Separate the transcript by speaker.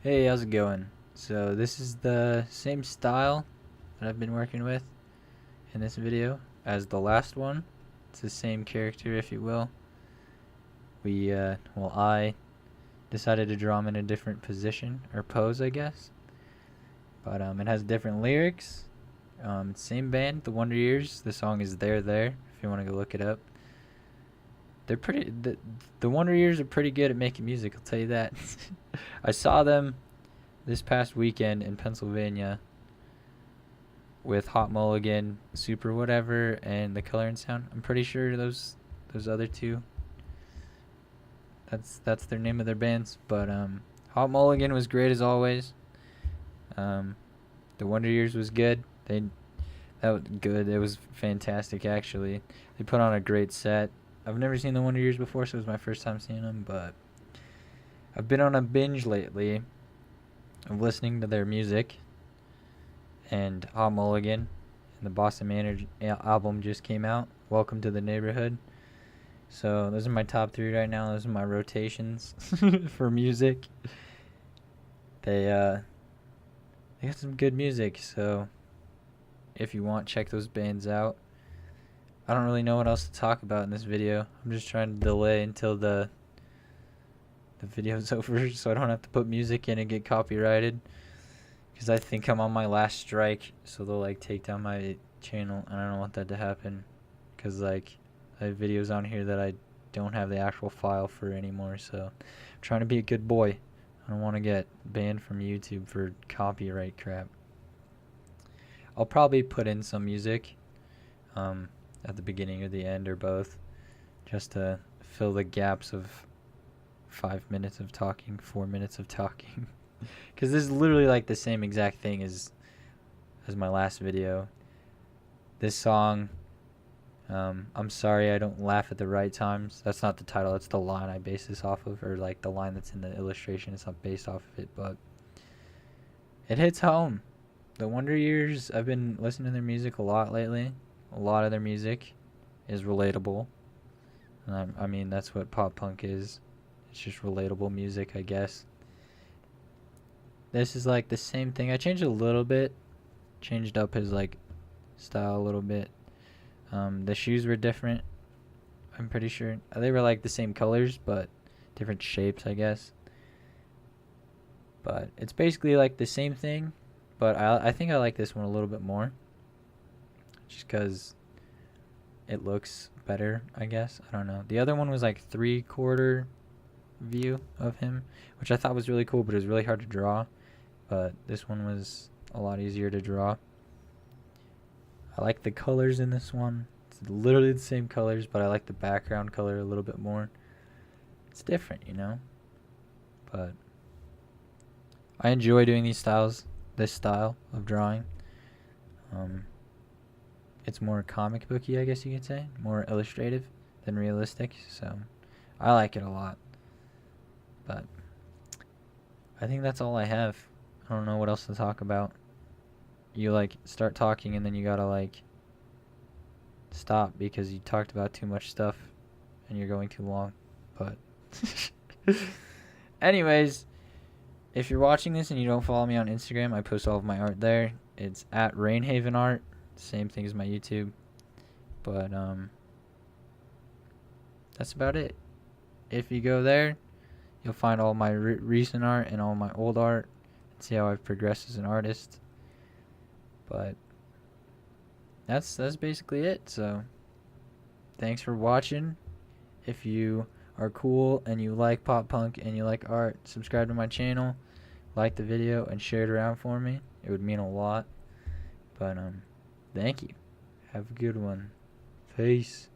Speaker 1: Hey, how's it going? So this is the same style that I've been working with in this video as the last one. It's the same character, if you will. I decided to draw him in a different position, or pose, I guess. But it has different lyrics. Same band, The Wonder Years. The song is There There, if you want to go look it up. The Wonder Years are pretty good at making music, I'll tell you that. I saw them this past weekend in Pennsylvania with Hot Mulligan, Super Whatever, and The Color and Sound. I'm pretty sure those other two. That's their name of their bands. But Hot Mulligan was great as always. The Wonder Years was good. That was good. It was fantastic actually. They put on a great set. I've never seen the Wonder Years before, so it was my first time seeing them. But I've been on a binge lately of listening to their music. And Hot Mulligan and the Boston Manor album just came out. Welcome to the Neighborhood. So those are my top three right now. Those are my rotations for music. They got some good music. So if you want, check those bands out. I don't really know what else to talk about in this video. I'm just trying to delay until the video's over so I don't have to put music in and get copyrighted. Because I think I'm on my last strike, so they'll like take down my channel, and I don't want that to happen. Because like I have videos on here that I don't have the actual file for anymore, so I'm trying to be a good boy. I don't want to get banned from YouTube for copyright crap. I'll probably put in some music at the beginning or the end or both, just to fill the gaps of 5 minutes of talking, 4 minutes of talking. Because this is literally like the same exact thing as my last video. This song, I'm sorry I don't laugh at the right times. That's not the title, that's the line I base this off of, or like the line that's in the illustration. It's not based off of it, but it hits home. The Wonder Years, I've been listening to their music a lot lately. A lot of their music is relatable. I mean, that's what pop punk is. It's just relatable music, I guess. This is like the same thing. I changed it a little bit. Changed up his like style a little bit. The shoes were different. I'm pretty sure. They were like the same colors, but different shapes, I guess. But it's basically like the same thing. But I think I like this one a little bit more. Just because it looks better, I guess. I don't know. The other one was like 3/4 view of him, which I thought was really cool, but it was really hard to draw. But this one was a lot easier to draw. I like the colors in this one. It's literally the same colors, but I like the background color a little bit more. It's different, you know? But I enjoy doing this style of drawing. It's more comic booky, I guess you could say. More illustrative than realistic, so I like it a lot. But I think that's all I have. I don't know what else to talk about. You like start talking and then you gotta like stop because you talked about too much stuff and you're going too long. But anyways, if you're watching this and you don't follow me on Instagram, I post all of my art there. It's at Rainhaven Art. Same thing as my YouTube. But that's about it. If you go there, you'll find all my recent art and all my old art and see how I've progressed as an artist. But that's basically it. So thanks for watching. If you are cool and you like pop punk and you like art, subscribe to my channel, like the video, and share it around for me. It would mean a lot. But thank you. Have a good one. Peace.